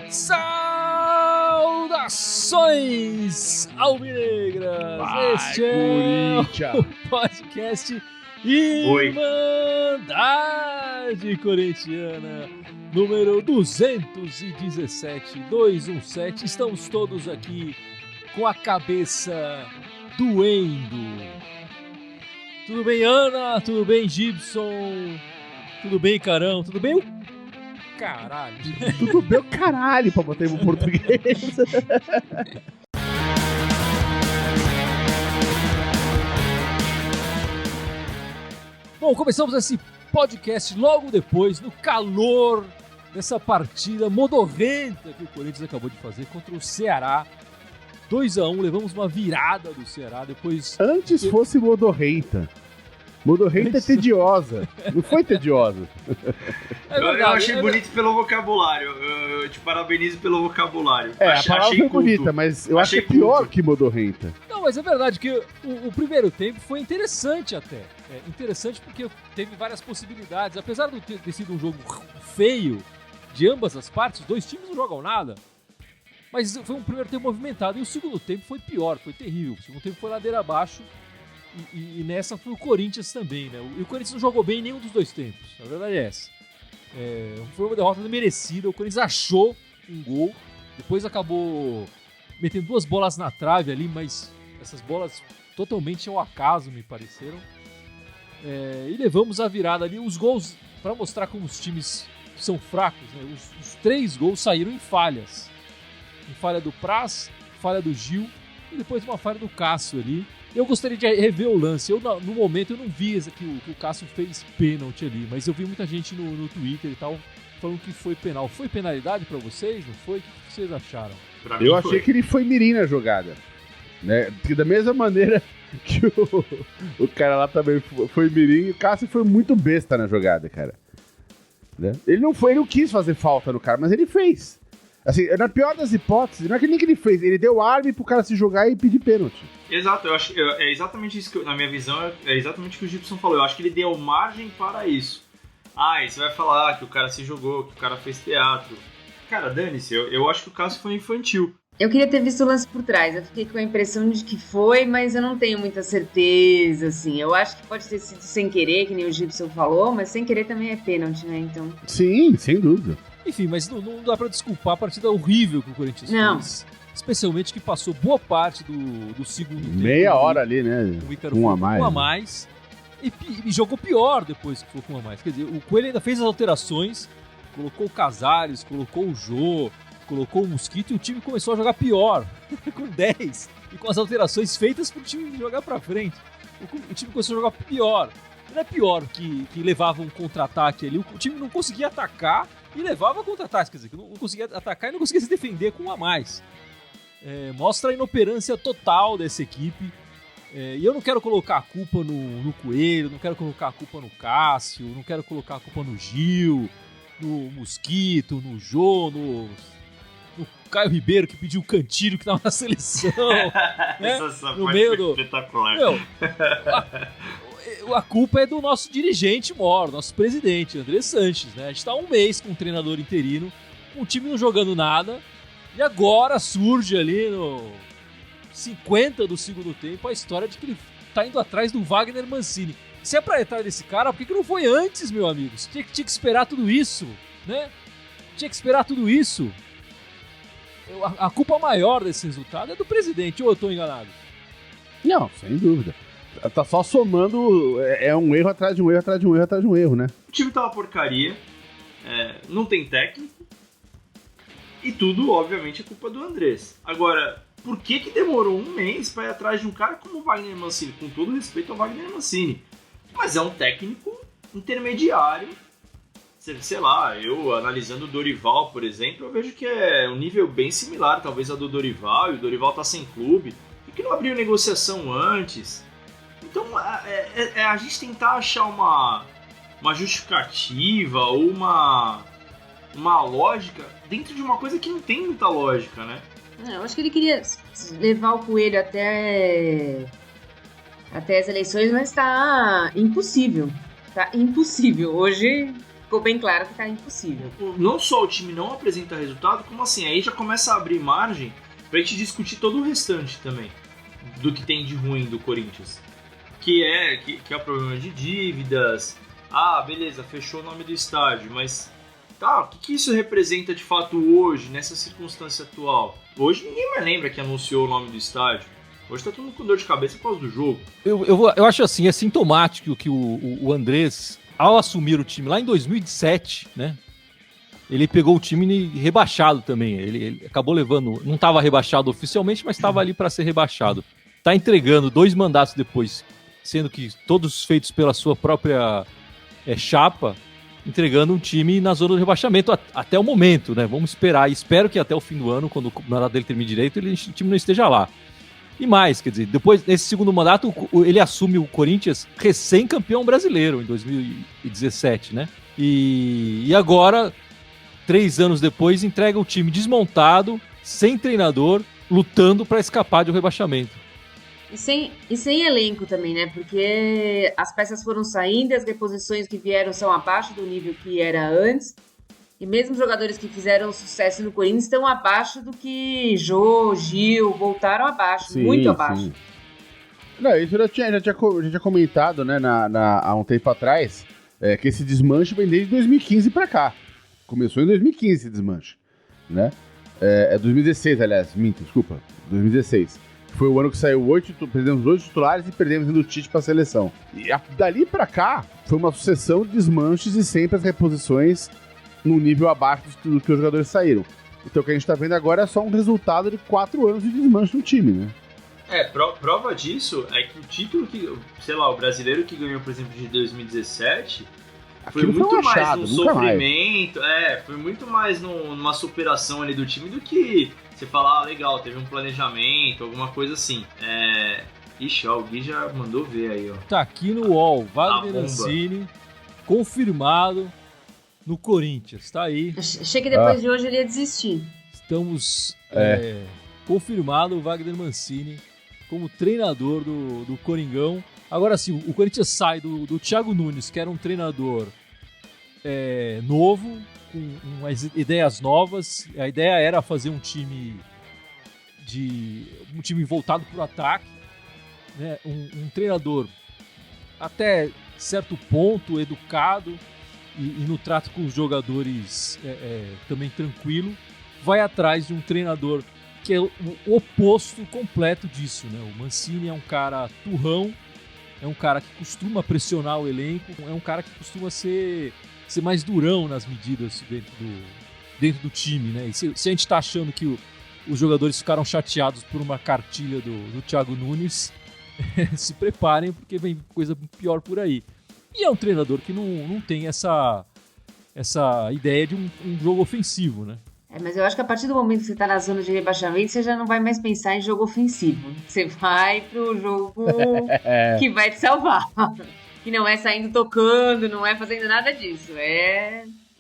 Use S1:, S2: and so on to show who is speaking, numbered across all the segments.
S1: Saudações alvinegras! Este é o podcast Irmandade Corintiana, número 217. Estamos todos aqui com a cabeça doendo. Tudo bem, Ana? Tudo bem, Gibson? Tudo bem, Carão? Tudo bem? Caralho.
S2: Tudo bem o caralho pra botar em português.
S1: Bom, começamos esse podcast logo depois, no calor dessa partida modorrenta que o Corinthians acabou de fazer contra o Ceará. 2-1, levamos uma virada do Ceará, depois...
S2: Antes fosse modorrenta. Modorrenta é tediosa. Não foi tediosa.
S1: É verdade,
S3: eu achei bonito pelo vocabulário. Eu te parabenizo pelo vocabulário.
S2: A palavra foi bonita, mas eu acho que é pior que modorrenta.
S1: Não, mas é verdade que o primeiro tempo foi interessante até. Interessante porque teve várias possibilidades. Apesar de ter sido um jogo feio de ambas as partes, os dois times não jogam nada. Mas foi um primeiro tempo movimentado. E o segundo tempo foi pior, foi terrível. O segundo tempo foi ladeira abaixo. E nessa foi o Corinthians também, né? E o Corinthians não jogou bem em nenhum dos dois tempos. A verdade é essa. Foi uma derrota merecida. O Corinthians achou um gol. Depois acabou metendo duas bolas na trave ali, mas essas bolas totalmente ao acaso, me pareceram. E levamos a virada ali. Os gols, para mostrar como os times são fracos, né? Os 3 gols saíram em falhas. Em falha do Praz, falha do Gil e depois uma falha do Cássio ali. Eu gostaria de rever o lance. No momento eu não vi que o Cássio fez pênalti ali, mas eu vi muita gente no Twitter e tal falando que foi penal. Foi penalidade pra vocês? Não foi? O que vocês acharam?
S2: Eu achei que ele foi mirim na jogada, né? Porque da mesma maneira que o cara lá também foi mirim, o Cássio foi muito besta na jogada, cara. Né? Ele não quis fazer falta no cara, mas ele fez. Assim, na pior das hipóteses, não é que nem que ele fez, ele deu arma pro cara se jogar e pedir pênalti.
S3: Exato, eu acho é exatamente isso que, na minha visão, é exatamente o que o Gibson falou. Eu acho que ele deu margem para isso. E você vai falar que o cara se jogou, que o cara fez teatro. Cara, dane-se, eu acho que o caso foi infantil.
S4: Eu queria ter visto o lance por trás, eu fiquei com a impressão de que foi, mas eu não tenho muita certeza, assim. Eu acho que pode ter sido sem querer, que nem o Gibson falou, mas sem querer também é pênalti, né, então...
S2: Sim, sem dúvida.
S1: Enfim, mas não dá pra desculpar a partida horrível que o Corinthians fez. Especialmente que passou boa parte do segundo tempo.
S2: Meia hora ali, né?
S1: Com a mais. E jogou pior depois que foi com a mais. Quer dizer, o Coelho ainda fez as alterações, colocou o Casares, colocou o Jô, colocou o Mosquito e o time começou a jogar pior, com 10. E com as alterações feitas pro time jogar pra frente. O time começou a jogar pior. Não é pior que levava um contra-ataque ali, o time não conseguia atacar e levava contra-ataque, quer dizer, que não conseguia atacar e não conseguia se defender com um a mais. Mostra a inoperância total dessa equipe. E eu não quero colocar a culpa no Coelho, não quero colocar a culpa no Cássio, não quero colocar a culpa no Gil, no Mosquito, no Jô, no Caio Ribeiro que pediu o Cantilho que tava na seleção. Né?
S3: Essa
S1: no meio do
S3: espetacular.
S1: A culpa é do nosso dirigente maior, nosso presidente, André Sanches, né? A gente tá 1 mês com um treinador interino, com o time não jogando nada, e agora surge ali no 50 do segundo tempo a história de que ele tá indo atrás do Wagner Mancini. Se é pra entrar nesse cara, por que não foi antes, meu amigo? Tinha que esperar tudo isso, né? Tinha que esperar tudo isso. A culpa maior desse resultado é do presidente, ou eu tô enganado?
S2: Não, sem dúvida. Tá só somando, é um erro atrás de um erro, atrás de um erro, atrás de um erro, né?
S3: O time tá uma porcaria, não tem técnico, e tudo, obviamente, é culpa do Andrés. Agora, por que demorou 1 mês pra ir atrás de um cara como o Wagner Mancini? Com todo respeito ao Wagner Mancini. Mas é um técnico intermediário. Sei lá, eu analisando o Dorival, por exemplo, eu vejo que é um nível bem similar, talvez, ao do Dorival, e o Dorival tá sem clube. Por que não abriu negociação antes? Então, a gente tentar achar uma justificativa ou uma lógica dentro de uma coisa que não tem muita lógica, né?
S4: Eu acho que ele queria levar o Coelho até Até as eleições, mas tá impossível. Tá impossível. Hoje ficou bem claro que tá impossível.
S3: Não só o time não apresenta resultado, como assim, aí já começa a abrir margem pra gente discutir todo o restante também, do que tem de ruim do Corinthians. Que é o problema de dívidas. Ah, beleza, fechou o nome do estádio, mas tá, o que isso representa de fato hoje, nessa circunstância atual? Hoje ninguém mais lembra que anunciou o nome do estádio. Hoje tá todo mundo com dor de cabeça por causa do jogo.
S1: Eu acho assim, é sintomático que o Andrés, ao assumir o time lá em 2007, né? Ele pegou o time rebaixado também. Ele acabou levando, não estava rebaixado oficialmente, mas estava ali para ser rebaixado. Tá entregando 2 mandatos depois, sendo que todos feitos pela sua própria chapa, entregando um time na zona do rebaixamento até o momento, né? Vamos esperar. E espero que até o fim do ano, quando o mandato dele termine direito, o time não esteja lá. E mais, quer dizer, depois, nesse segundo mandato, ele assume o Corinthians recém-campeão brasileiro, em 2017, né? E agora, 3 anos depois, entrega o time desmontado, sem treinador, lutando para escapar de um rebaixamento.
S4: E sem elenco também, né? Porque as peças foram saindo, as reposições que vieram são abaixo do nível que era antes. E mesmo os jogadores que fizeram sucesso no Corinthians estão abaixo do que Jô, Gil, voltaram abaixo, sim, muito abaixo. Sim.
S2: Não, isso eu já tinha comentado, né, há um tempo atrás, que esse desmanche vem desde 2015 pra cá. Começou em 2015 esse desmanche, né? 2016, aliás, desculpa, 2016. Foi o ano que saiu perdemos 8 titulares e perdemos indo o Tite pra seleção. E dali pra cá, foi uma sucessão de desmanches e sempre as reposições no nível abaixo do que os jogadores saíram. Então o que a gente tá vendo agora é só um resultado de 4 anos de desmanche no time, né?
S3: Prova disso é que o título que, sei lá, o brasileiro que ganhou, por exemplo, de 2017, foi muito mais um sofrimento, foi muito mais numa superação ali do time do que você falar, legal, teve um planejamento, alguma coisa assim. Ixi, ó, o Gui já mandou ver aí, ó.
S1: Tá aqui no UOL, Wagner Mancini, confirmado no Corinthians, tá aí.
S4: Achei que depois de hoje ele ia desistir.
S1: Estamos confirmado o Wagner Mancini como treinador do Coringão. Agora sim, o Corinthians sai do Thiago Nunes, que era um treinador novo, com umas ideias novas. A ideia era fazer um time voltado para o ataque, né? Um treinador até certo ponto educado, e no trato com os jogadores também tranquilo, vai atrás de um treinador que é o oposto completo disso, né? O Mancini é um cara turrão, é um cara que costuma pressionar o elenco, é um cara que costuma ser mais durão nas medidas dentro do time, né? E se a gente tá achando que os jogadores ficaram chateados por uma cartilha do Thiago Nunes, se preparem, porque vem coisa pior por aí. E é um treinador que não tem essa ideia de um jogo ofensivo, né?
S4: Mas eu acho que a partir do momento que você tá na zona de rebaixamento, você já não vai mais pensar em jogo ofensivo. Você vai pro jogo que vai te salvar. Que não é saindo tocando, não é fazendo nada disso.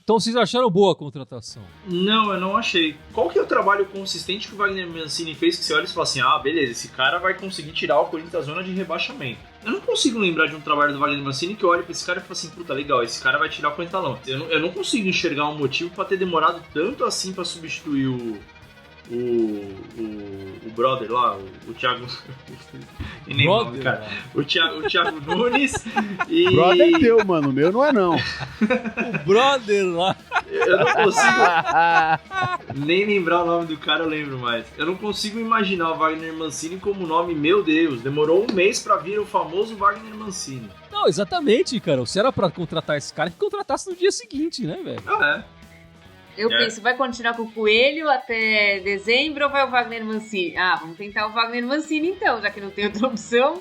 S1: Então vocês acharam boa a contratação?
S3: Não, eu não achei. Qual que é o trabalho consistente que o Wagner Mancini fez que você olha e fala assim, beleza, esse cara vai conseguir tirar o Corinthians da zona de rebaixamento. Eu não consigo lembrar de um trabalho do Wagner Mancini que eu olho pra esse cara e falo assim, puta, legal, esse cara vai tirar o Corinthians da zona. Eu não consigo enxergar um motivo pra ter demorado tanto assim pra substituir o brother lá, o Thiago...
S1: Brother,
S3: cara. O Thiago Nunes e...
S2: Brother é teu, mano, o meu não é não.
S1: O brother lá.
S3: Eu não consigo nem lembrar o nome do cara, eu lembro mais. Eu não consigo imaginar o Wagner Mancini como nome, meu Deus, demorou 1 mês pra vir o famoso Wagner Mancini.
S1: Não, exatamente, cara. Se era pra contratar esse cara, que contratasse no dia seguinte, né, velho?
S4: Eu penso, vai continuar com o Coelho até dezembro ou vai o Wagner Mancini? Vamos tentar o Wagner Mancini então, já que não tem outra opção.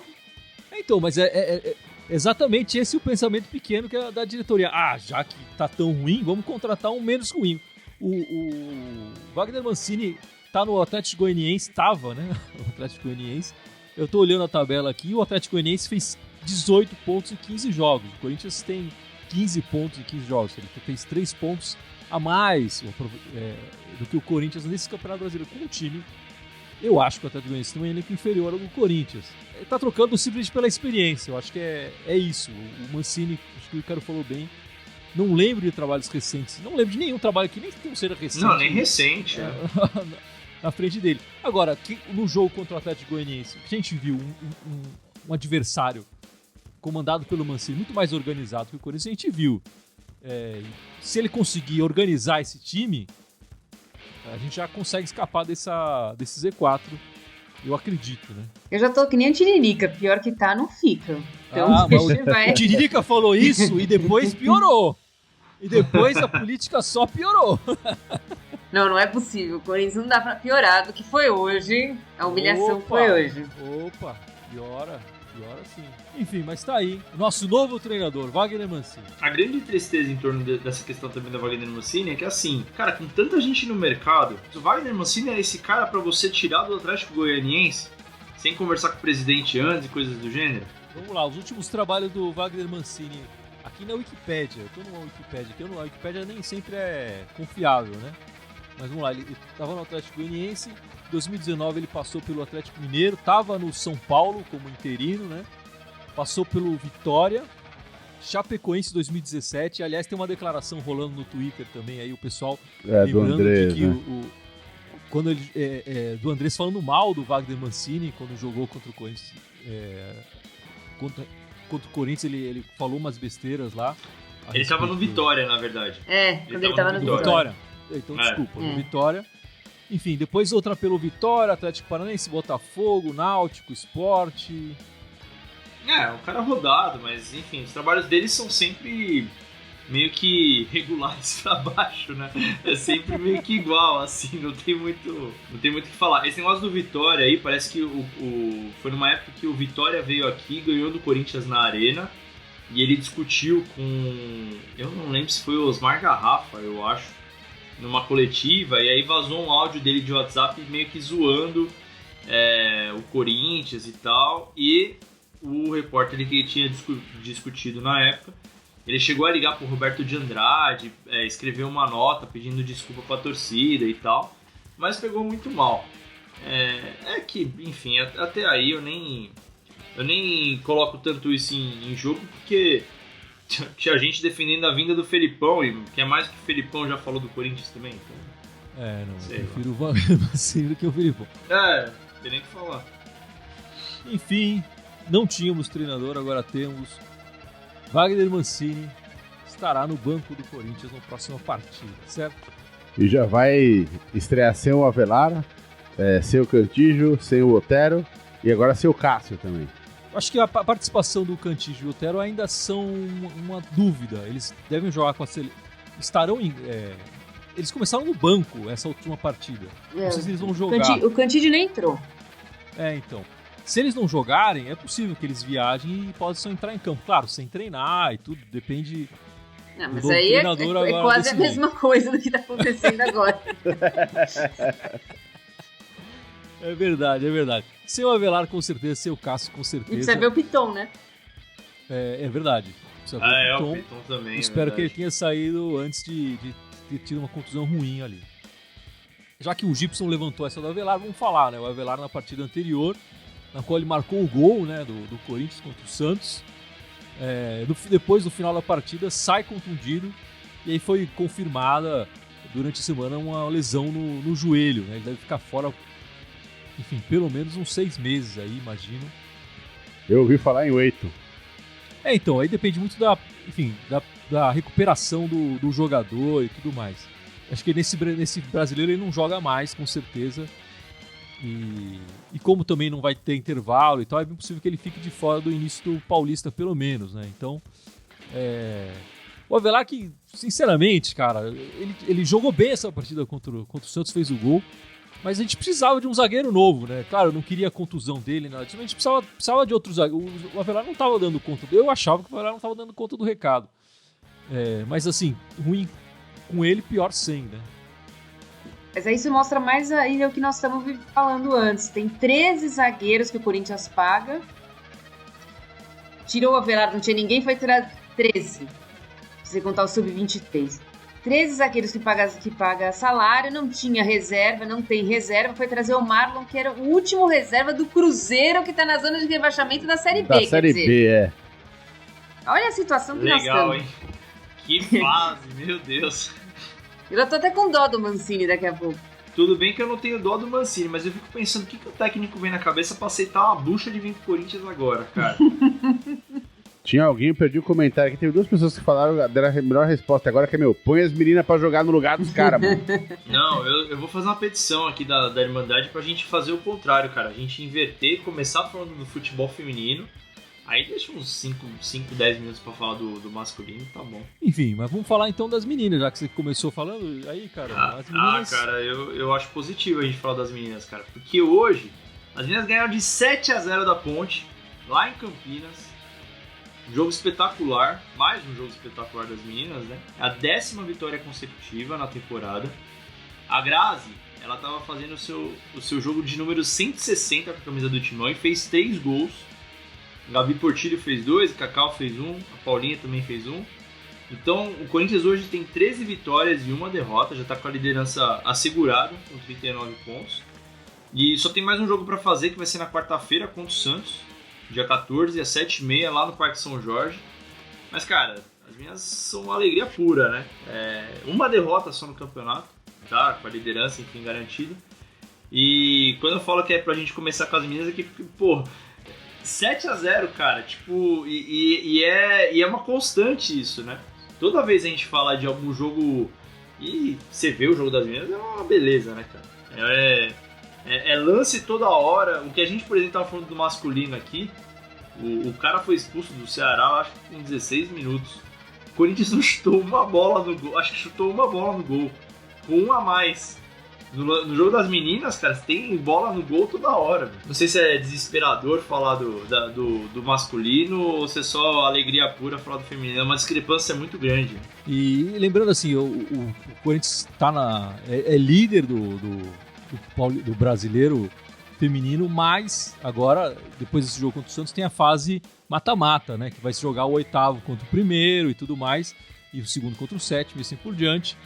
S1: Então, mas é exatamente esse o pensamento pequeno que é da diretoria. Já que tá tão ruim, vamos contratar um menos ruim. O Wagner Mancini tá no Atlético Goianiense, tava, né? O Atlético Goianiense. Eu tô olhando a tabela aqui, o Atlético Goianiense fez 18 pontos em 15 jogos. O Corinthians tem 15 pontos em 15 jogos. Ele fez 3 pontos a mais do que o Corinthians nesse Campeonato Brasileiro, com um time Eu acho que o Atlético Goianiense tem um elenco inferior ao do Corinthians. Ele tá trocando simplesmente pela experiência. Eu acho que é isso. O Mancini, acho que o Ricardo falou bem. Não lembro de trabalhos recentes. Não lembro de nenhum trabalho que nem seja recente.
S3: Não, nem recente.
S1: Na frente dele. Agora, no jogo contra o Atlético Goianiense, a gente viu um adversário comandado pelo Mancini muito mais organizado que o Corinthians. A gente viu. Se ele conseguir organizar esse time, a gente já consegue escapar desse Z4. Eu acredito, né?
S4: Eu já tô que nem a Tiririca. Pior que tá, não fica. Então,
S1: mas o Tiririca falou isso e depois piorou. E depois a política só piorou.
S4: Não é possível. O Corinthians não dá pra piorar do que foi hoje. A humilhação foi hoje.
S1: Opa, piora sim. Enfim, mas tá aí. Nosso novo treinador, Wagner Mancini.
S3: A grande tristeza em torno dessa questão também da Wagner Mancini é que, assim, cara, com tanta gente no mercado, o Wagner Mancini é esse cara pra você tirar do Atlético Goianiense sem conversar com o presidente antes e coisas do gênero?
S1: Vamos lá, os últimos trabalhos do Wagner Mancini aqui na Wikipédia. Eu tô numa Wikipédia aqui, a Wikipédia nem sempre é confiável, né? Mas vamos lá, ele estava no Atlético Goianiense, em 2019 ele passou pelo Atlético Mineiro, estava no São Paulo como interino, né? Passou pelo Vitória, Chapecoense 2017, aliás tem uma declaração rolando no Twitter também, aí o pessoal lembrando
S2: Andrés,
S1: que
S2: né?
S1: quando ele, do Andrés falando mal do Wagner Mancini, quando jogou contra o Corinthians, contra o Corinthians ele falou umas besteiras lá.
S3: Ele estava no Vitória, na verdade.
S4: Quando ele tava no Vitória.
S1: Então, desculpa, no Vitória. Enfim, depois outra pelo Vitória, Atlético Paranaense, Botafogo, Náutico, Sport.
S3: O cara rodado, mas enfim, os trabalhos dele são sempre meio que regulares pra baixo, né? É sempre meio que igual, assim, não tem muito o que falar. Esse negócio do Vitória aí, parece que foi numa época que o Vitória veio aqui, ganhou do Corinthians na Arena, e ele discutiu com, eu não lembro se foi o Osmar Garrafa, eu acho, numa coletiva, e aí vazou um áudio dele de WhatsApp meio que zoando o Corinthians e tal, e o repórter que tinha discutido na época, ele chegou a ligar pro Roberto de Andrade, escreveu uma nota pedindo desculpa pra torcida e tal, mas pegou muito mal. Que, enfim, até aí eu nem coloco tanto isso em jogo, porque tinha gente defendendo a vinda do Felipão, e que é mais que o Felipão já falou do Corinthians também. Então,
S1: eu prefiro o Wagner Mancini do que o Felipão.
S3: Tem nem que falar.
S1: Enfim, não tínhamos treinador, agora temos. Wagner Mancini estará no banco do Corinthians na próxima partida, certo?
S2: E já vai estrear sem o Avelar, sem o Cantillo, sem o Otero e agora sem o Cássio também.
S1: Acho que a participação do Cantillo e o Otero ainda são uma dúvida. Eles devem jogar com a seleção. Eles começaram no banco essa última partida. Não sei se eles vão jogar.
S4: O Cantillo nem entrou.
S1: Então. Se eles não jogarem, é possível que eles viajem e possam entrar em campo. Claro, sem treinar e tudo, depende.
S4: Não, mas aí é quase a mesma coisa do que está acontecendo agora.
S1: É verdade. Sem o Avelar, com certeza, sem o Cássio, com certeza.
S4: E precisa ver o Piton, né?
S1: É verdade. Precisa ver
S3: o Piton também.
S1: Espero que ele tenha saído antes de ter tido uma contusão ruim ali. Já que o Gibson levantou essa do Avelar, vamos falar, né? O Avelar na partida anterior, na qual ele marcou o gol, né, do Corinthians contra o Santos. Depois do final da partida, sai contundido e aí foi confirmada durante a semana uma lesão no joelho, né? Ele deve ficar fora, enfim, pelo menos uns 6 meses aí, imagino.
S2: Eu ouvi falar em 8.
S1: Então, aí depende muito da recuperação do jogador e tudo mais. Acho que nesse brasileiro ele não joga mais, com certeza. E como também não vai ter intervalo e tal, é bem possível que ele fique de fora do início do Paulista, pelo menos, né? Então, o Avelar que, sinceramente, cara, ele jogou bem essa partida contra o Santos, fez o gol, mas a gente precisava de um zagueiro novo, né? Claro, eu não queria a contusão dele, nada disso, mas a gente precisava de outro zagueiro. O Avelar não estava dando conta, eu achava que o Avelar não estava dando conta do recado. Mas assim, ruim com ele, pior sem, né?
S4: Mas aí isso mostra mais ainda o que nós estamos falando antes. Tem 13 zagueiros que o Corinthians paga. Tirou o Avelar, não tinha ninguém, foi tirar 13. Se você contar o sub-23. 13 zagueiros que paga salário, não tinha reserva, não tem reserva, foi trazer o Marlon, que era o último reserva do Cruzeiro, que tá na zona de rebaixamento da Série B.
S2: Da Série B, é.
S4: Olha a situação que
S3: Legal,
S4: nós
S3: hein? Que fase, meu Deus.
S4: Eu já tô até com dó do Mancini daqui a pouco.
S3: Tudo bem que eu não tenho dó do Mancini, mas eu fico pensando o que o técnico vem na cabeça pra aceitar uma bucha de vir pro Corinthians agora, cara.
S2: Tinha alguém, eu perdi o comentário aqui, teve 2 pessoas que falaram, deram a melhor resposta agora, que é, põe as meninas pra jogar no lugar dos caras, mano.
S3: Não, eu vou fazer uma petição aqui da Irmandade pra gente fazer o contrário, cara. A gente inverter, começar falando do futebol feminino, aí deixa uns 5, 10 minutos pra falar do masculino, tá bom.
S1: Enfim, mas vamos falar então das meninas, já que você começou falando. Aí, cara, as meninas...
S3: cara, eu acho positivo a gente falar das meninas, cara. Porque hoje, as meninas ganharam de 7-0 da Ponte, lá em Campinas. Um jogo espetacular, mais um jogo espetacular das meninas, né? A 10ª vitória consecutiva na temporada. A Grazi, ela tava fazendo o seu jogo de número 160 com a camisa do Timão e fez 3 gols. Gabi Portillo fez 2, Cacau fez 1, a Paulinha também fez 1. Então, o Corinthians hoje tem 13 vitórias e 1 derrota, já tá com a liderança assegurada, com 39 pontos. E só tem mais um jogo para fazer, que vai ser na quarta-feira contra o Santos. Dia 14, às 7h30, lá no Parque São Jorge. Mas, cara, as minhas são uma alegria pura, né? Uma derrota só no campeonato, tá? Com a liderança, enfim, garantida. E quando eu falo que é pra gente começar com as meninas, é que, pô, 7-0, cara, tipo, e é uma constante isso, né? Toda vez a gente fala de algum jogo e você vê o jogo das meninas, é uma beleza, né, cara? É lance toda hora. O que a gente, por exemplo, tava falando do masculino aqui, o cara foi expulso do Ceará, acho que com 16 minutos. O Corinthians não chutou uma bola no gol, acho que chutou uma bola no gol, com 1 a mais. No jogo das meninas, cara, tem bola no gol toda hora. Não sei se é desesperador falar do masculino ou se é só alegria pura falar do feminino. É uma discrepância muito grande.
S1: E lembrando assim, o Corinthians tá é líder do brasileiro feminino, mas agora, depois desse jogo contra o Santos, tem a fase mata-mata, né? Que vai se jogar o 8º contra o primeiro e tudo mais, e o 2º contra o 7º e assim por diante,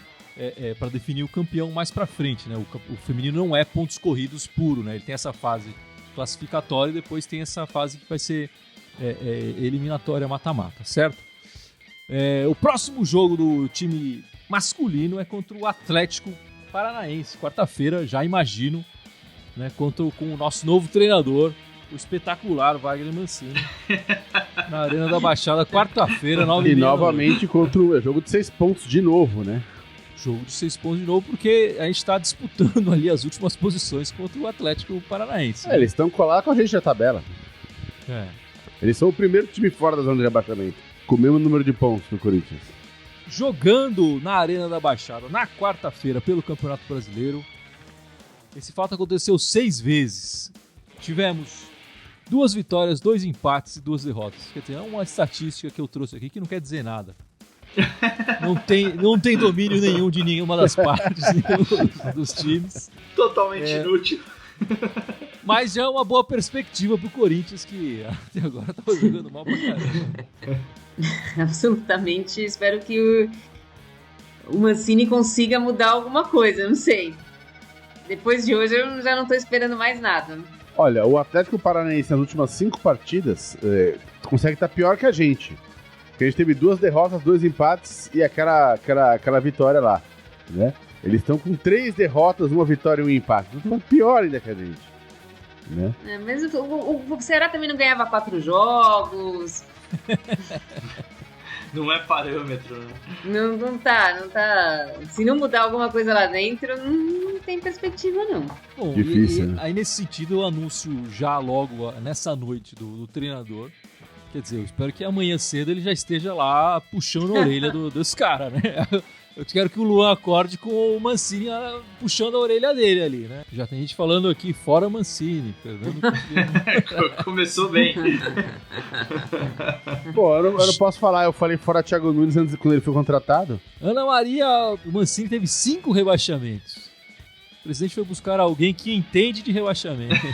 S1: para definir o campeão mais pra frente, né? O feminino não é pontos corridos puro, né? Ele tem essa fase classificatória e depois tem essa fase que vai ser eliminatória mata-mata, certo? O próximo jogo do time masculino é contra o Atlético Paranaense, quarta-feira, já imagino, né, com o nosso novo treinador, o espetacular Wagner Mancini, na Arena da Baixada, quarta-feira, 9h30.
S2: E novamente contra o jogo de 6 pontos de novo, né?
S1: Jogo de 6 pontos de novo, porque a gente está disputando ali as últimas posições contra o Atlético Paranaense.
S2: Eles estão colados com a gente na tabela. Eles são o primeiro time fora da zona de rebaixamento, com o mesmo número de pontos do Corinthians.
S1: Jogando na Arena da Baixada na quarta-feira pelo Campeonato Brasileiro. Esse fato aconteceu 6 vezes. Tivemos 2 vitórias, 2 empates e 2 derrotas. Quer dizer, é uma estatística que eu trouxe aqui que não quer dizer nada. Não tem domínio nenhum de nenhuma das partes dos times.
S3: Totalmente inútil.
S1: Mas já é uma boa perspectiva pro Corinthians, que até agora tava jogando mal pra caramba.
S4: Absolutamente. Espero que o Mancini consiga mudar alguma coisa, não sei. Depois de hoje eu já não tô esperando mais nada.
S2: Olha, o Atlético Paranaense nas últimas 5 partidas consegue estar pior que a gente. Porque a gente teve 2 derrotas, 2 empates e aquela vitória lá, né? Eles estão com 3 derrotas, 1 vitória e 1 empate. Estão pior ainda que a gente, né?
S4: Mas o Ceará também não ganhava 4 jogos.
S3: Não é parâmetro, né?
S4: Não tá. Se não mudar alguma coisa lá dentro, não tem perspectiva, não.
S1: Bom,
S2: difícil, né?
S1: Aí nesse sentido eu anuncio já logo nessa noite do treinador. Quer dizer, eu espero que amanhã cedo ele já esteja lá puxando a orelha dos caras, né? Eu quero que o Luan acorde com o Mancini puxando a orelha dele ali, né? Já tem gente falando aqui, fora Mancini.
S3: Começou bem.
S2: Pô, eu não posso falar, eu falei fora Thiago Nunes antes quando ele foi contratado.
S1: Ana Maria, o Mancini teve 5 rebaixamentos. O presidente foi buscar alguém que entende de rebaixamento.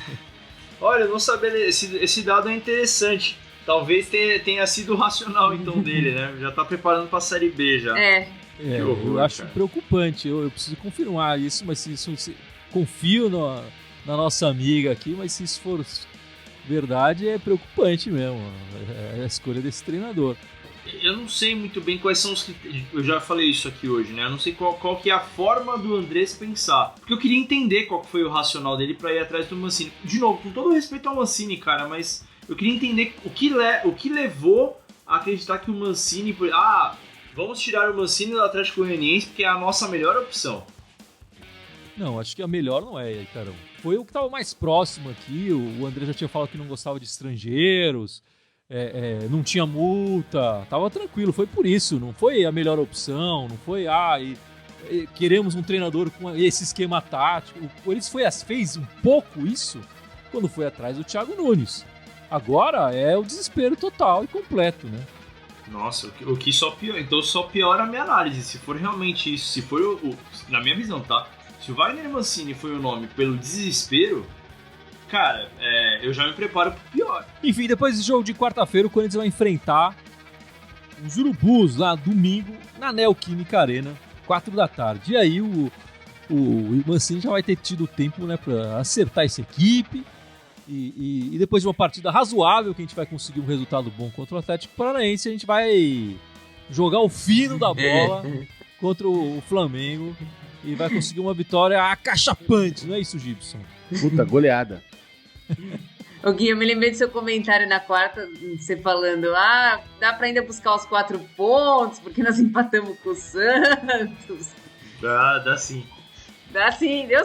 S3: Olha, eu não sabia, esse dado é interessante. Talvez tenha sido racional, então, dele, né? Já tá preparando pra Série B, já. Que horror,
S1: eu acho
S3: cara.
S1: preocupante. Eu preciso confirmar isso, mas confio na nossa amiga aqui, mas se isso for verdade, é preocupante mesmo. É a escolha desse treinador.
S3: Eu não sei muito bem quais são os critérios. Eu já falei isso aqui hoje, né? Eu não sei qual que é a forma do Andrés pensar. Porque eu queria entender qual que foi o racional dele pra ir atrás do Mancini. De novo, com todo respeito ao Mancini, cara, mas eu queria entender o que levou a acreditar que o Mancini... vamos tirar o Mancini do Atlético Goianiense porque é a nossa melhor opção.
S1: Não, acho que a melhor não é, Carão. Foi o que estava mais próximo aqui. O André já tinha falado que não gostava de estrangeiros, não tinha multa, tava tranquilo. Foi por isso, não foi a melhor opção, não foi, queremos um treinador com esse esquema tático. O Corinthians fez um pouco isso quando foi atrás do Thiago Nunes. Agora é o desespero total e completo, né?
S3: Nossa, o que só piora. Então só piora a minha análise. Se for realmente isso, se for na minha visão, tá? Se o Wagner Mancini foi o nome pelo desespero, cara, eu já me preparo pro pior.
S1: Enfim, depois desse jogo de quarta-feira, o Corinthians vai enfrentar os Urubus lá domingo na Neoquímica Arena, 4 da tarde. E aí o Mancini já vai ter tido tempo, né, pra acertar essa equipe. E depois de uma partida razoável, que a gente vai conseguir um resultado bom contra o Atlético Paranaense, a gente vai jogar o fino da bola contra o Flamengo e vai conseguir uma vitória acachapante, não é isso, Gibson?
S2: Puta, goleada.
S4: Ô Gui, eu me lembrei do seu comentário na quarta, você falando, dá pra ainda buscar os 4 pontos, porque nós empatamos com o Santos.
S3: Dá sim.
S4: Deu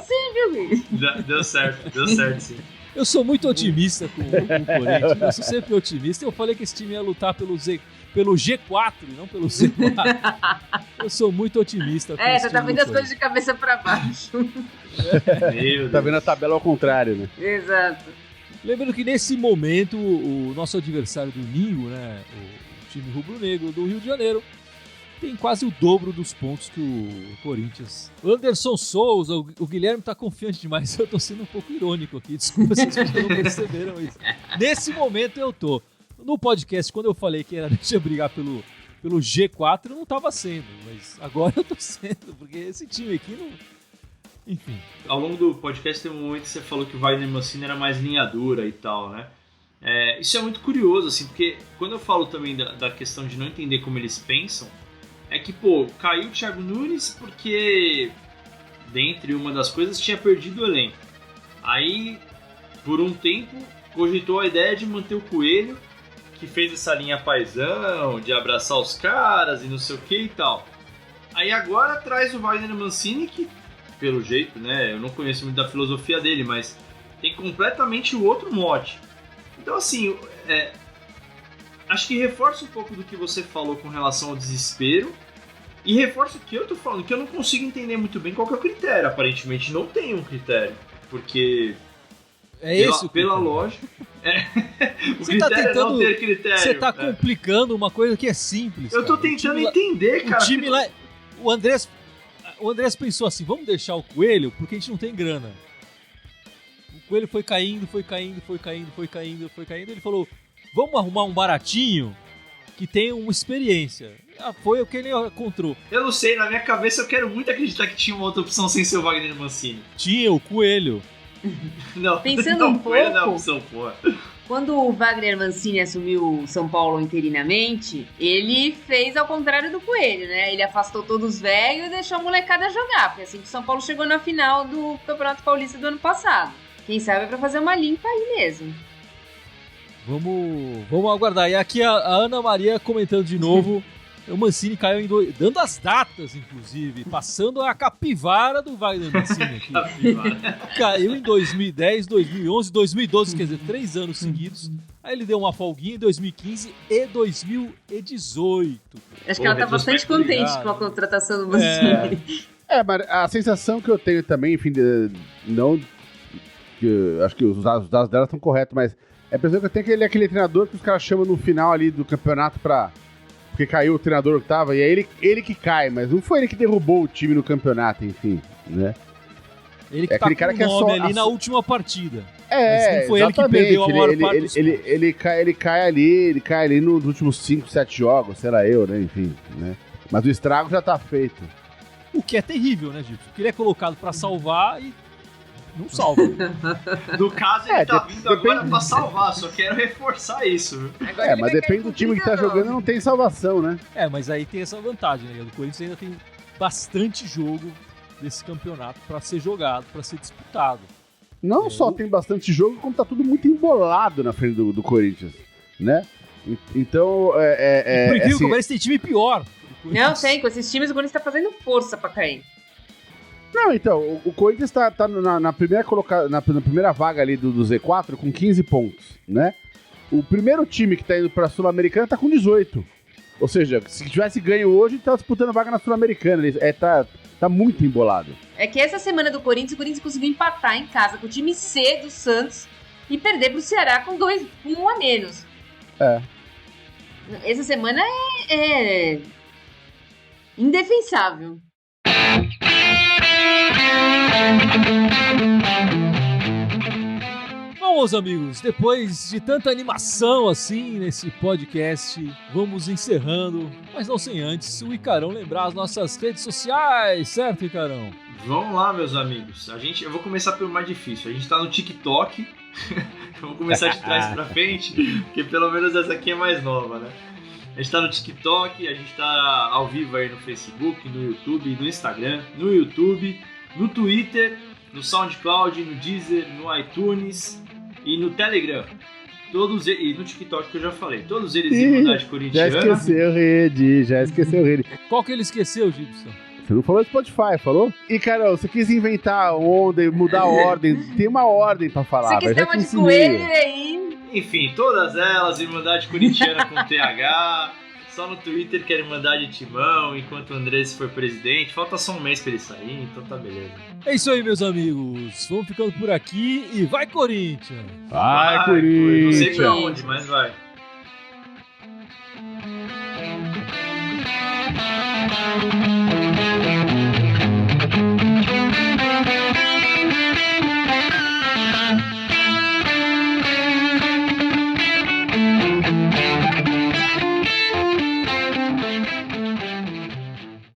S4: sim, viu, Gui?
S3: Deu certo sim.
S1: Eu sou muito otimista com o Corinthians, eu sou sempre otimista. Eu falei que esse time ia lutar pelo G4 e não pelo Z4. Eu sou muito otimista.
S4: Você tá vendo as coisas de cabeça pra baixo.
S2: Tá vendo a tabela ao contrário, né?
S4: Exato.
S1: Lembrando que nesse momento, o nosso adversário do domingo, né, o time rubro-negro do Rio de Janeiro, tem quase o dobro dos pontos que o Corinthians. O Anderson Souza, o Guilherme tá confiante demais. Eu tô sendo um pouco irônico aqui, desculpa se vocês não perceberam isso. Nesse momento eu tô. No podcast, quando eu falei que era deixa eu brigar pelo G4, eu não tava sendo, mas agora eu tô sendo, porque esse time aqui não... Enfim.
S3: Ao longo do podcast tem um momento que você falou que o Wagner Mancini era mais linha dura e tal, né? Isso é muito curioso, assim, porque quando eu falo também da questão de não entender como eles pensam, é que, caiu o Thiago Nunes porque, dentre uma das coisas, tinha perdido o elenco. Aí, por um tempo, cogitou a ideia de manter o Coelho, que fez essa linha paizão, de abraçar os caras e não sei o que e tal. Aí agora traz o Wagner Mancini, que, pelo jeito, né, eu não conheço muito da filosofia dele, mas tem completamente o outro mote. Então, assim, acho que reforça um pouco do que você falou com relação ao desespero e reforça o que eu tô falando, que eu não consigo entender muito bem qual que é o critério. Aparentemente não tem um critério, porque pela lógica... o
S1: você tá
S3: critério
S1: tentando,
S3: é não ter critério.
S1: Você tá complicando uma coisa que é simples.
S3: Eu tô tentando entender, cara.
S1: O time lá... O Andrés pensou assim, vamos deixar o Coelho porque a gente não tem grana. O Coelho foi caindo. Ele falou, vamos arrumar um baratinho que tenha uma experiência. Foi o que ele encontrou.
S3: Eu não sei, na minha cabeça eu quero muito acreditar que tinha uma outra opção sem ser o Wagner Mancini.
S1: Tinha o Coelho.
S3: Não,
S4: pensando um pouco,
S3: não é opção, porra.
S4: Quando o Wagner Mancini assumiu o São Paulo interinamente, ele fez ao contrário do Coelho, né? Ele afastou todos os velhos e deixou a molecada jogar. Foi assim que o São Paulo chegou na final do Campeonato Paulista do ano passado. Quem sabe é pra fazer uma limpa aí mesmo.
S1: Vamos aguardar. E aqui a Ana Maria comentando de novo. O Mancini caiu dando as datas, inclusive, passando a capivara do Wagner Mancini aqui. Caiu em 2010, 2011, 2012, quer dizer, 3 anos seguidos. Aí ele deu uma folguinha em 2015 e 2018.
S4: Acho que ela tá bastante contente com a contratação do Mancini.
S2: Mas a sensação que eu tenho também, enfim, acho que os dados dela estão corretos, mas a impressão que eu tenho é que ele é aquele treinador que os caras chamam no final ali do campeonato porque caiu o treinador que tava, e aí ele que cai, mas não foi ele que derrubou o time no campeonato, enfim, né?
S1: Ele que tá com o nome ali na última partida.
S2: Mas
S1: não foi ele que perdeu a maior parte dos
S2: ele cai ali nos últimos 5, 7 jogos, sei lá né, enfim, né? Mas o estrago já tá feito.
S1: O que é terrível, né, Gilson? Porque ele é colocado pra salvar e não salva.
S3: No caso, ele tá vindo
S2: depende-
S3: agora pra salvar, só quero reforçar isso, viu?
S4: Agora ele
S2: Mas
S4: vai
S2: depende
S4: cair
S2: do time que tá
S4: com 39.
S2: jogando, não tem salvação, né?
S1: Mas aí tem essa vantagem, né? O Corinthians ainda tem bastante jogo desse campeonato pra ser jogado, pra ser disputado.
S2: Não só tem bastante jogo, como tá tudo muito embolado na frente do Corinthians, né? Então,
S1: Por incrível que
S2: assim,
S1: pareça, tem time pior.
S4: Não, tem. Com esses times, o Corinthians tá fazendo força pra cair.
S2: não, então, o Corinthians tá na primeira na primeira vaga ali do Z4 com 15 pontos, né? O primeiro time que tá indo pra Sul-Americana tá com 18. Ou seja, se tivesse ganho hoje, tá disputando vaga na Sul-Americana. Tá muito embolado.
S4: É que essa semana do Corinthians, o Corinthians conseguiu empatar em casa com o time C do Santos e perder pro Ceará com 1 a menos.
S2: É.
S4: Essa semana é indefensável.
S1: Bom, meus amigos, depois de tanta animação assim nesse podcast, vamos encerrando, mas não sem antes o Icarão lembrar as nossas redes sociais, certo, Icarão?
S3: Vamos lá, meus amigos. Eu vou começar pelo mais difícil. A gente tá no TikTok. Eu vou começar de trás pra frente, porque pelo menos essa aqui é mais nova, né? A gente tá no TikTok, a gente tá ao vivo aí no Facebook, no YouTube, no Instagram, no YouTube, no Twitter, no SoundCloud, no Deezer, no iTunes e no Telegram. E no TikTok que eu já falei. Todos eles em Imunidade
S2: Já
S3: Corintiana.
S2: esqueceu rede.
S1: Qual que ele esqueceu, Gibson?
S2: Você não falou Spotify, falou? E, Carol, você quis inventar onda, mudar a ordem. Tem uma ordem pra falar.
S4: Você quis
S2: mas
S4: ter
S2: já
S4: uma
S2: te
S4: de
S2: ensinei.
S4: coelho aí.
S3: Enfim, todas elas, Irmandade Corintiana com TH. Só no Twitter que era Irmandade Timão, enquanto o Andrés foi presidente. Falta só um mês pra ele sair, então tá beleza.
S1: É isso aí, meus amigos. Vamos ficando por aqui e vai, Corinthians!
S2: Vai,
S3: Não
S2: Corinthians.
S3: sei pra onde, mas vai.